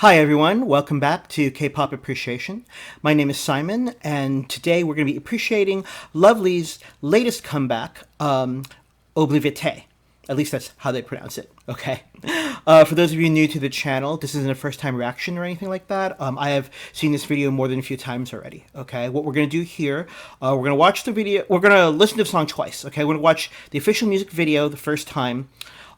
Hi everyone, welcome back to K-Pop Appreciation. My name is Simon, and today we're going to be appreciating Lovelyz's latest comeback, Obliviate. At least that's how they pronounce it, okay? For those of you new to the channel, this isn't a first-time reaction or anything like that. I have seen this video more than a few times already, okay? What we're going to do here, we're going to watch the video, we're going to listen to the song twice, okay? We're going to watch the official music video the first time.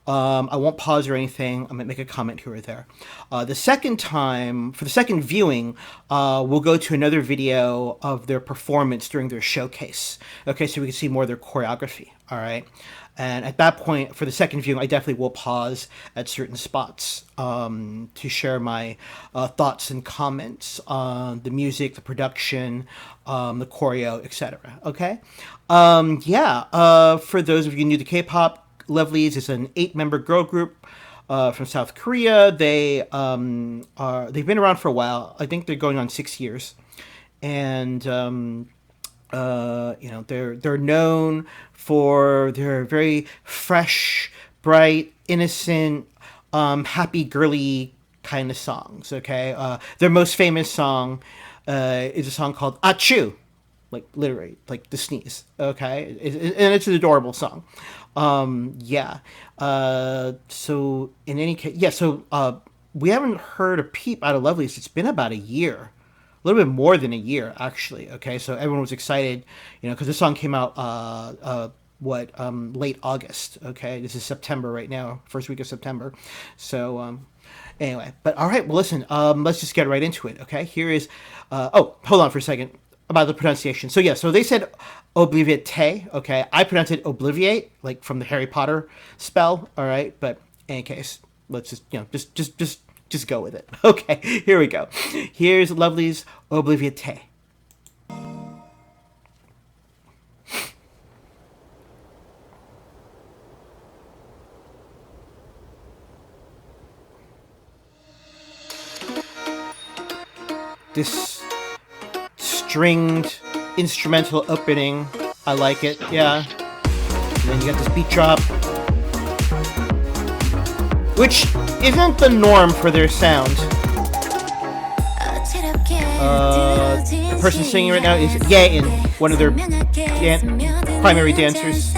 I won't pause or anything. I'm going to make a comment here or there. The second time, for the second viewing, we'll go to another video of their performance during their showcase. Okay, so we can see more of their choreography, all right? And at that point, for the second viewing, I definitely will pause at certain spots to share my thoughts and comments on the music, the production, the choreo, etc. Okay? For those of you new to K-pop, Lovelyz is an 8-member girl group from South Korea. They've been around for a while. I think they're going on 6 years, and they're known for their very fresh, bright, innocent, happy, girly kind of songs. Okay, their most famous song is a song called "Achoo," like literally, like the sneeze. Okay, and it's an adorable song. So in any case, we haven't heard a peep out of Lovelyz. It's been about a year, a little bit more than a year, actually. Okay, so everyone was excited, because the song came out, late August. Okay, this is September right now, first week of September. So, anyway, but all right, well, listen, let's just get right into it. Okay, here is, hold on for a second about the pronunciation. So they said Obliviate, okay? I pronounce it Obliviate, like from the Harry Potter spell, all right? But in any case, let's just go with it. Okay, here we go. Here's Lovelyz Obliviate. This stringed instrumental opening, I like it, yeah. And then you got this beat drop, which isn't the norm for their sound. The person singing right now is Yain, one of their primary dancers.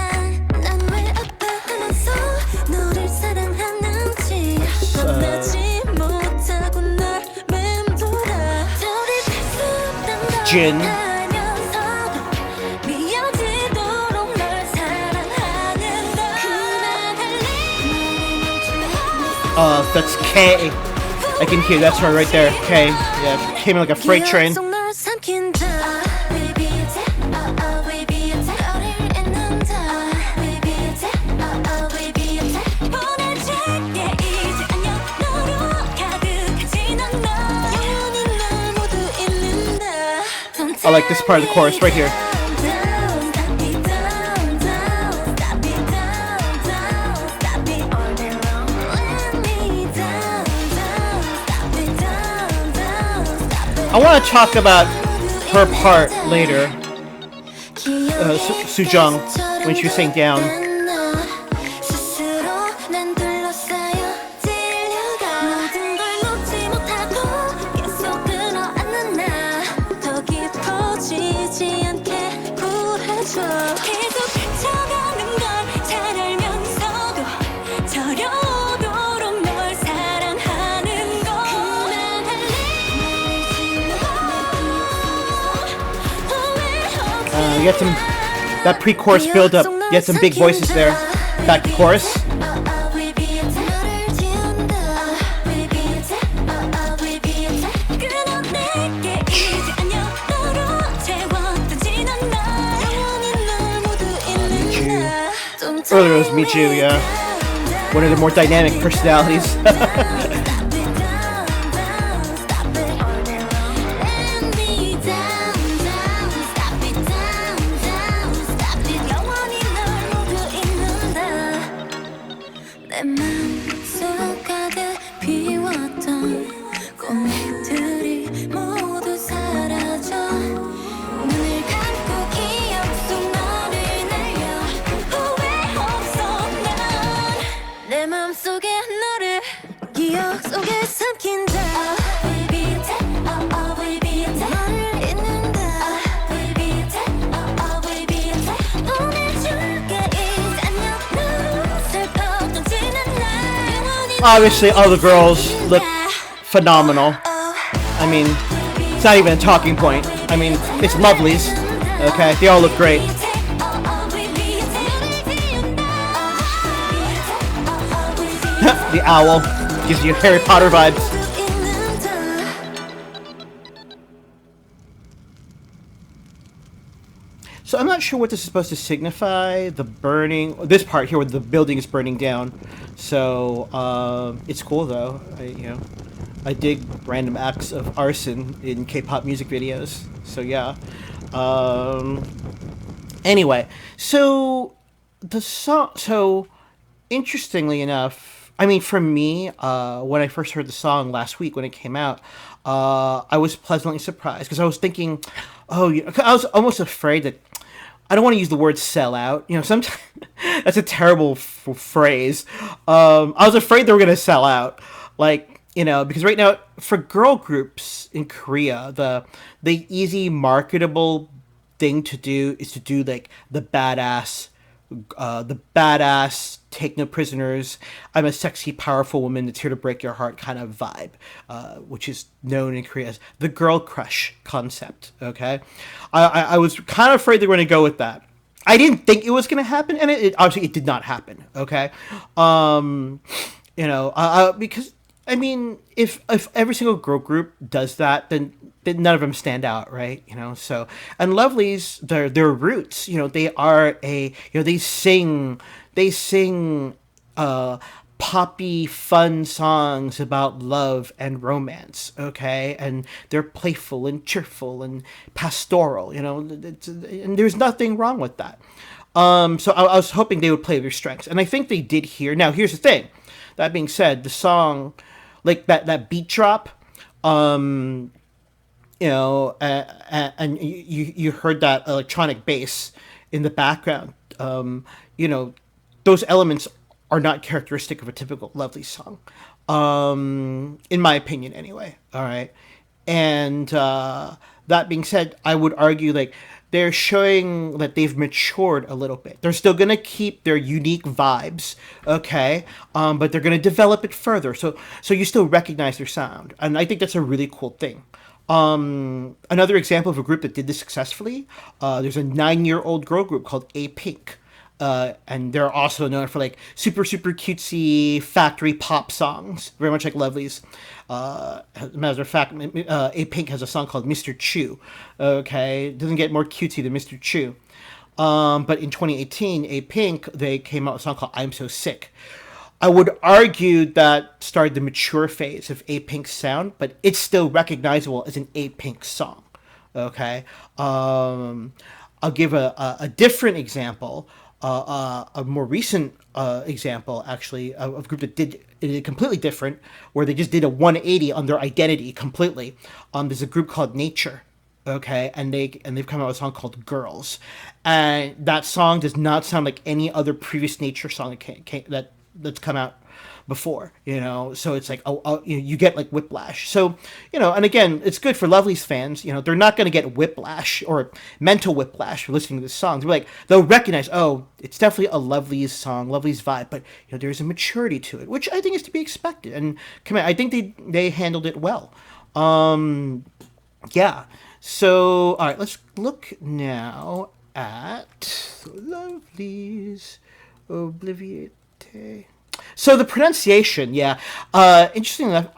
Jin. That's K. I can hear that's her right there. K. Yeah, came in like a freight train. I like this part of the chorus right here. I want to talk about her part later, Sujong, when she was saying down. You get some, that pre-chorus build-up, you get some big voices there. Back to chorus. Earlier it was Michu, yeah. One of the more dynamic personalities. 내 맘속에 너를 기억 Obviously, all the girls look phenomenal. I mean, it's not even a talking point. I mean, it's Lovelyz. Okay, they all look great. The owl gives you Harry Potter vibes. So I'm not sure what this is supposed to signify. The burning, this part here where the building is burning down. So it's cool though. I dig random acts of arson in K-pop music videos. So yeah. Anyway, so the song. So interestingly enough, I mean, for me, when I first heard the song last week when it came out, I was pleasantly surprised because I was thinking, I was almost afraid that. I don't want to use the word sell out. Sometimes that's a terrible phrase. I was afraid they were going to sell out. Because right now, for girl groups in Korea, the easy marketable thing to do is to do like the badass take no prisoners, I'm a sexy, powerful woman that's here to break your heart kind of vibe, which is known in Korea as the girl crush concept. Okay, I was kind of afraid they were going to go with that. I didn't think it was going to happen, and it obviously it did not happen. Okay, because I mean, if every single girl group does that, then none of them stand out, right? So, and Lovelyz, their roots, they are they sing poppy, fun songs about love and romance, okay? And they're playful and cheerful and pastoral, and there's nothing wrong with that. So I was hoping they would play their strengths, and I think they did here. Now, here's the thing. That being said, the song, like that beat drop, and you heard that electronic bass in the background. Those elements are not characteristic of a typical Lovelyz song, in my opinion, anyway. All right, and that being said, I would argue they're showing that they've matured a little bit. They're still gonna keep their unique vibes, okay, but they're gonna develop it further. So you still recognize their sound, and I think that's a really cool thing. Another example of a group that did this successfully, there's a 9-year-old girl group called A Pink. And they're also known for super, super cutesy factory pop songs, very much like Lovelyz. As a matter of fact, A Pink has a song called Mr. Chew. Okay, it doesn't get more cutesy than Mr. Chew. But in 2018, A Pink, they came out with a song called I'm So Sick. I would argue that started the mature phase of A Pink's sound, but it's still recognizable as an A Pink song. Okay, I'll give a different example. A more recent example, actually, of a group that did it completely different, where they just did a 180 on their identity completely. There's a group called Nature, okay, and they've come out with a song called Girls, and that song does not sound like any other previous Nature song that's come out before, so it's you get whiplash. So, and again, it's good for Lovelyz fans. They're not going to get whiplash or mental whiplash for listening to this song. They'll recognize, it's definitely a Lovelyz song, Lovelyz vibe, but there's a maturity to it, which I think is to be expected. And I think they handled it well. Yeah. So, all right, let's look now at Lovelyz Obliviate. So the pronunciation, yeah. Interesting enough,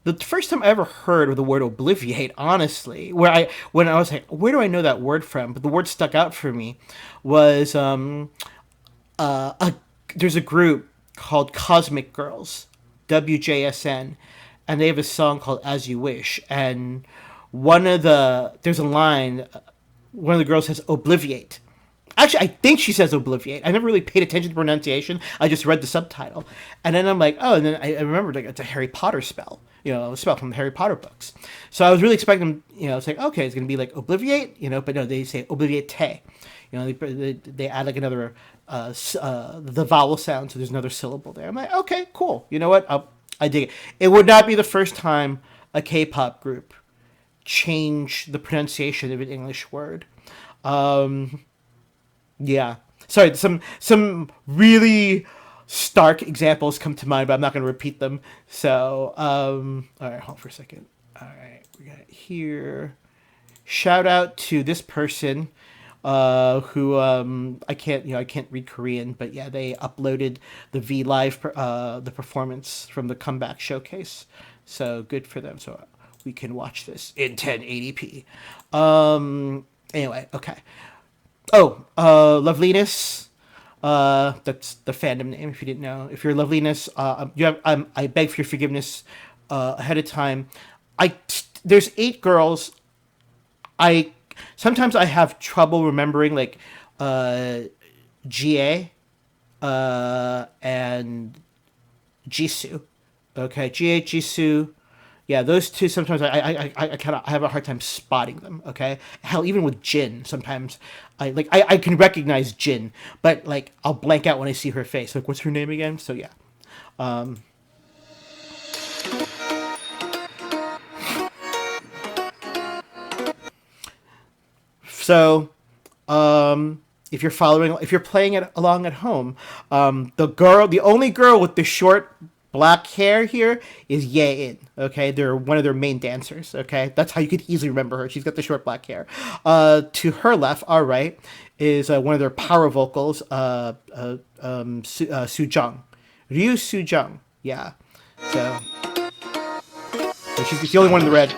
the first time I ever heard of the word Obliviate, honestly, when I was like, where do I know that word from? But the word stuck out for me was there's a group called Cosmic Girls, WJSN, and they have a song called As You Wish, and there's a line, one of the girls says Obliviate. Actually, I think she says Obliviate. I never really paid attention to pronunciation. I just read the subtitle. And then I'm like, and then I remembered it's a Harry Potter spell. A spell from the Harry Potter books. So I was really expecting, it's okay, it's going to be like Obliviate, but no, they say Obliviate. They add another, the vowel sound, so there's another syllable there. I'm like, okay, cool. You know what? I dig it. It would not be the first time a K-pop group changed the pronunciation of an English word. Yeah. Sorry, some really stark examples come to mind, but I'm not going to repeat them. So, all right, hold on for a second. All right, we got it here. Shout out to this person who I can't read Korean, but yeah, they uploaded the V Live the performance from the comeback showcase. So good for them. So we can watch this in 1080p. Anyway, okay. Oh, Lovelyz. That's the fandom name. If you didn't know, if you're Lovelyz, I beg for your forgiveness ahead of time. There's 8 girls. Sometimes I have trouble remembering like GA and Jisoo. Okay, GA, Jisoo. Yeah, those two. Sometimes I kind of have a hard time spotting them. Okay, hell, even with Jin, sometimes I can recognize Jin, but like I'll blank out when I see her face. Like, what's her name again? So yeah. So, if you're playing it along at home, the only girl with the short black hair here is Ye-in. Okay, they're one of their main dancers. Okay, that's how you could easily remember her. She's got the short black hair. To her left, all right, is one of their power vocals, Sujung, Ryu Sujung. Yeah, so she's the only one in the red.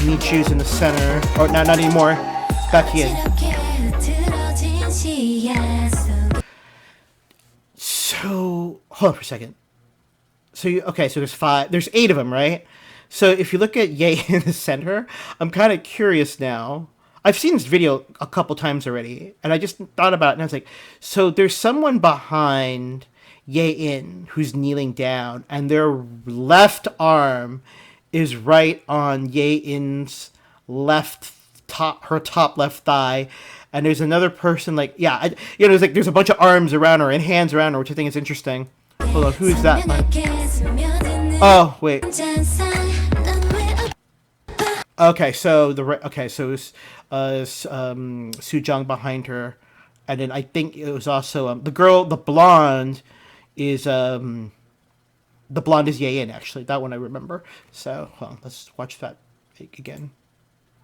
Michu's in the center. Oh, not anymore. It's back in. So, hold on for a second. So, there's 8 of them, right? So, if you look at Ye in the center, I'm kind of curious now. I've seen this video a couple times already, and I just thought about it, and I was like, so there's someone behind Ye-in who's kneeling down, and their left arm is right on Ye-in's her top left thigh, and there's another person there's a bunch of arms around her and hands around her, which I think is interesting. Hold on, who is that? Oh wait. Okay, so it's Sujung behind her, and then I think it was also the blonde is Ye-in, actually. That one I remember. So, well, let's watch that again.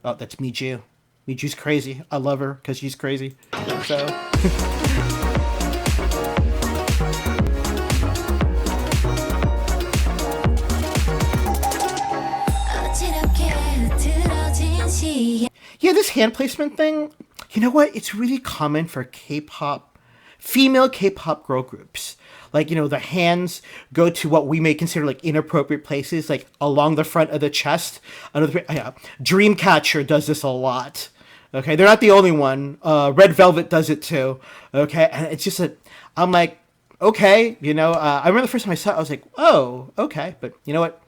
Oh, that's Michu. Michu's crazy. I love her because she's crazy. So. Yeah, this hand placement thing, you know what? It's really common for female K-pop girl groups. Like, the hands go to what we may consider like inappropriate places, like along the front of the chest. Dreamcatcher does this a lot. Okay, they're not the only one. Red Velvet does it too. Okay, and it's just I'm like, okay, I remember the first time I saw it, I was like, oh, okay, but you know what?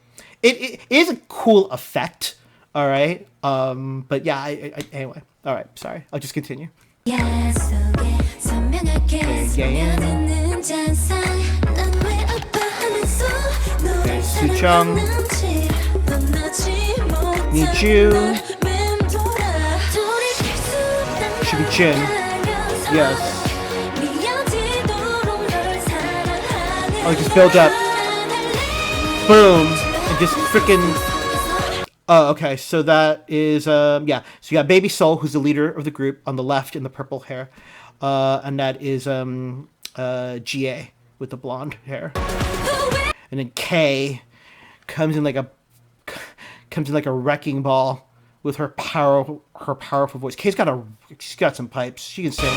It is a cool effect. All right, but yeah, anyway. All right, sorry. I'll just continue. Okay, Sujung, Michu, should be Jin. Yes. Oh, just build up. Boom, and just freaking. Oh, okay. So that is So you got Baby Soul, who's the leader of the group, on the left in the purple hair, and that is GA with the blonde hair, and then K comes in like a wrecking ball with her powerful voice. She's got some pipes. She can sing.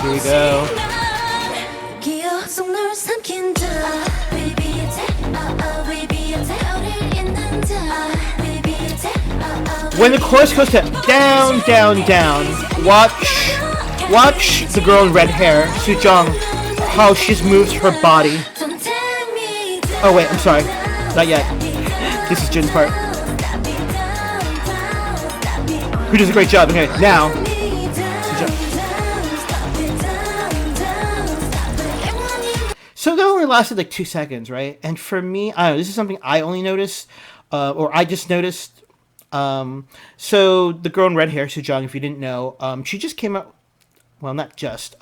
Here we go. When the chorus goes to down, down, down, watch the girl in red hair, Sujung, how she just moves her body. Oh wait, I'm sorry, not yet. This is Jin's part. who does a great job. Okay, now. So that only lasted like 2 seconds, right? And for me, I don't know, this is something I only noticed, or I just noticed. So the girl in red hair, Sujong, if you didn't know, she just came out. Well, not just.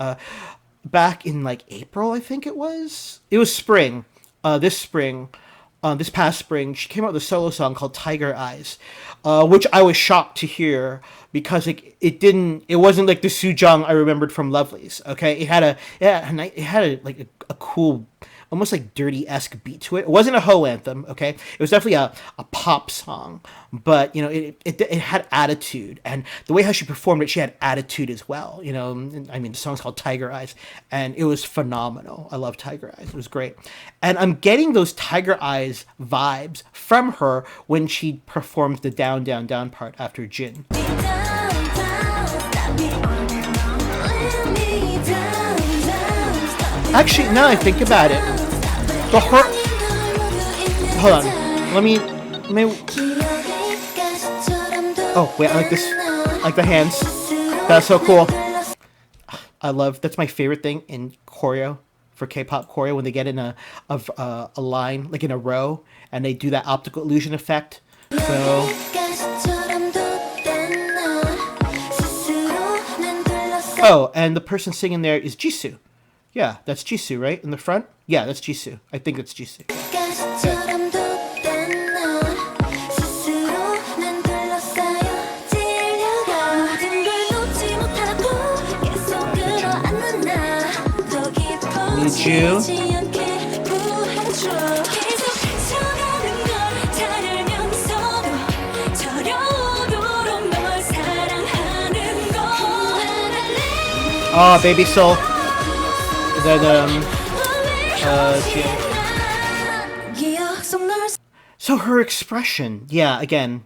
Back in like April, I think it was. It was spring. This spring. This past spring, she came out with a solo song called "Tiger Eyes," which I was shocked to hear because it wasn't like the Sujong I remembered from Lovelyz. Okay, it had a cool, almost like dirty-esque beat to it. It wasn't a ho anthem. Okay, it was definitely a pop song, but you know it had attitude, and the way how she performed it, she had attitude as well. You know, I mean, the song's called "Tiger Eyes," and it was phenomenal. I love Tiger Eyes. It was great, and I'm getting those Tiger Eyes vibes from her when she performs the down down down part after Jin. Actually, now I think about it, hold on, let me. Oh wait, I like this. I like the hands. That's so cool. That's my favorite thing in choreo, for K-pop choreo, when they get in a line, like in a row, and they do that optical illusion effect. So. Oh, and the person singing there is Jisoo. Yeah, that's Jisoo, right? In the front? Yeah, that's Jisoo. I think it's Jisoo. Okay. Need you. Oh, Baby Soul. Then, so her expression, yeah, again,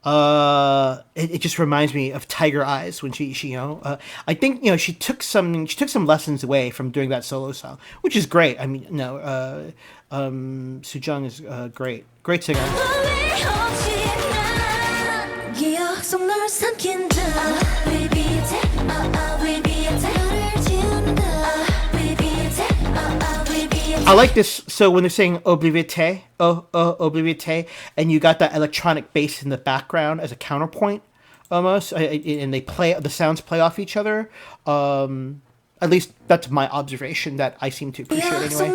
it just reminds me of Tiger Eyes when she I think, you know, she took some lessons away from doing that solo song, which is great. I mean, no, Sujong is great singer. I like this. So when they're saying Obliviate, Obliviate, and you got that electronic bass in the background as a counterpoint, almost, and the sounds play off each other. At least that's my observation that I seem to appreciate anyway.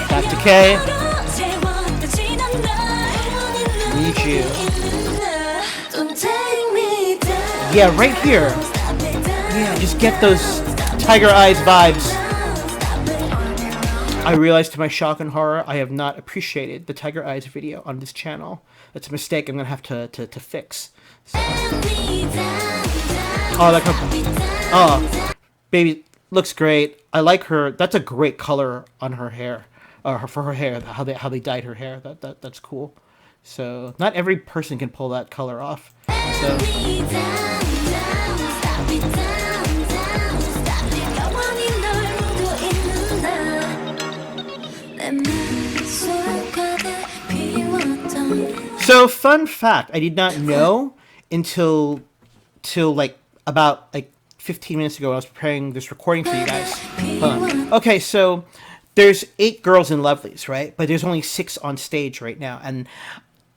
Back to K. Need you. Yeah, right here. Yeah, just get those Tiger Eyes vibes. I realized to my shock and horror, I have not appreciated the Tiger Eyes video on this channel. That's a mistake I'm gonna have to fix. So. Oh, baby, looks great. I like her. That's a great color on her hair, for her hair. How they dyed her hair. That's cool. So not every person can pull that color off. So. So fun fact, I did not know until like about like 15 minutes ago when I was preparing this recording for you guys. Okay, so there's 8 girls in Lovelyz, right? But there's only 6 on stage right now, and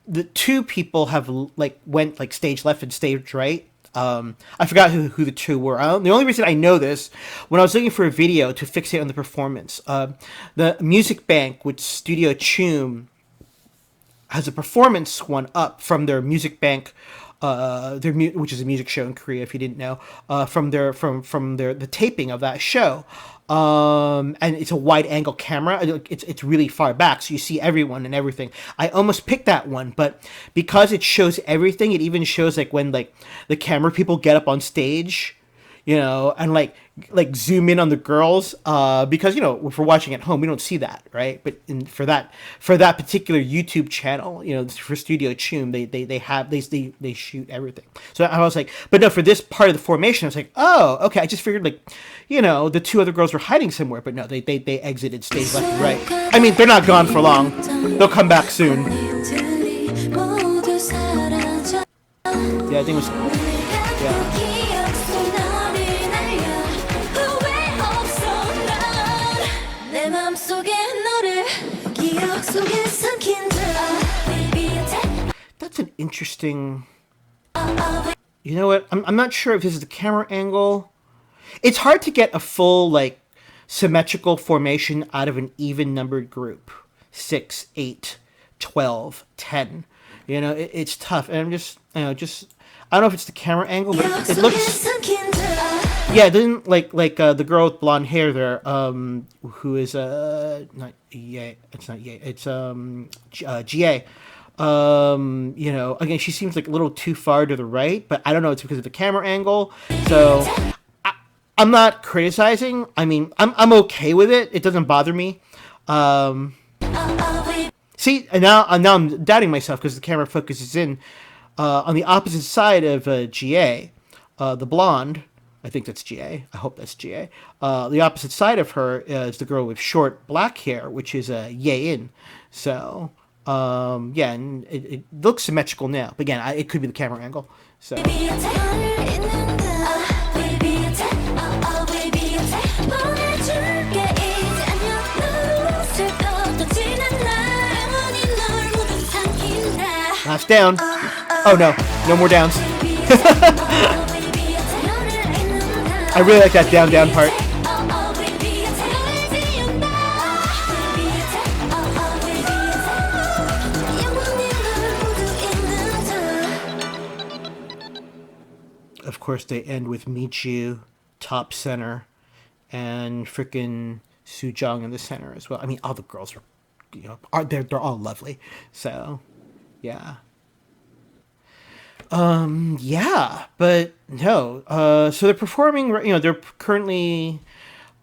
the 2 people have went stage left and stage right. I forgot who the 2 were. The only reason I know this, when I was looking for a video to fixate on the performance, the Music Bank with Studio Choom has a performance one up from their Music Bank, which is a music show in Korea, if you didn't know, from the taping of that show. And it's a wide angle camera. It's really far back, so you see everyone and everything. I almost picked that one, but because it shows everything, it even shows when the camera people get up on stage, you know, and like zoom in on the girls, because if we're watching at home we don't see that, right? But for that particular YouTube channel, for Studio Chum, they shoot everything. So I was like, but no, for this part of the formation I was like, oh, okay. I just figured, like, the two other girls were hiding somewhere, but no, they exited stage left and right. I mean, they're not gone for long. They'll come back soon. Yeah, I think it was, yeah. That's an interesting. You know what? I'm not sure if this is the camera angle. It's hard to get a full, like, symmetrical formation out of an even numbered group. 6, 8, 12, 10. It's tough. And I'm just, I don't know if it's the camera angle, but it looks. Yeah, it doesn't like the girl with blonde hair there, who is not Ye. It's not Ye. It's GA. Again, she seems like a little too far to the right, but I don't know. It's because of the camera angle. So I'm not criticizing. I mean, I'm okay with it. It doesn't bother me. See, and now I'm doubting myself because the camera focuses in on the opposite side of GA, the blonde. I think that's GA. I hope that's GA. The opposite side of her is the girl with short black hair, which is Ye In. So, yeah, and it looks symmetrical now. But again, it could be the camera angle. So. Last down. Oh no, no more downs. I really like that down part. Of course, they end with Michu, top center, and frickin' Sujong in the center as well. I mean, all the girls are, they're all lovely. So, yeah. Yeah, but no. So they're performing. They're currently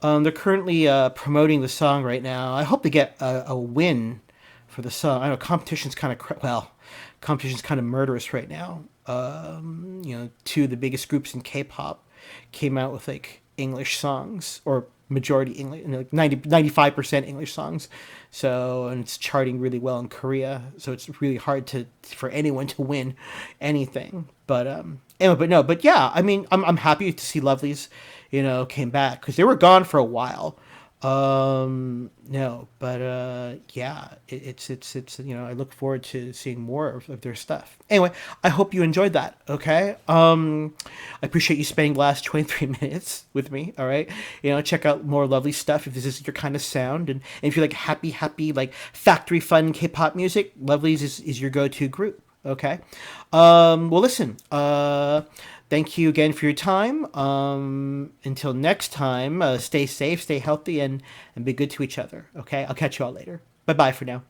promoting the song right now. I hope they get a win for the song. I know competition's kind of murderous right now. Two of the biggest groups in K-pop came out with like English songs, or majority English, like 95% English songs. So, and it's charting really well in Korea. So it's really hard for anyone to win anything. But anyway, but yeah, I mean, I'm happy to see Lovelyz, came back because they were gone for a while. No, but yeah, it's I look forward to seeing more of their stuff. Anyway, I hope you enjoyed that. Okay, I appreciate you spending the last 23 minutes with me. All right, check out more lovely stuff if this is your kind of sound, and if you like happy like factory fun K-pop music, Lovelyz is your go-to group. Okay, well, listen, thank you again for your time. Until next time, stay safe, stay healthy, and be good to each other. Okay, I'll catch you all later. Bye-bye for now.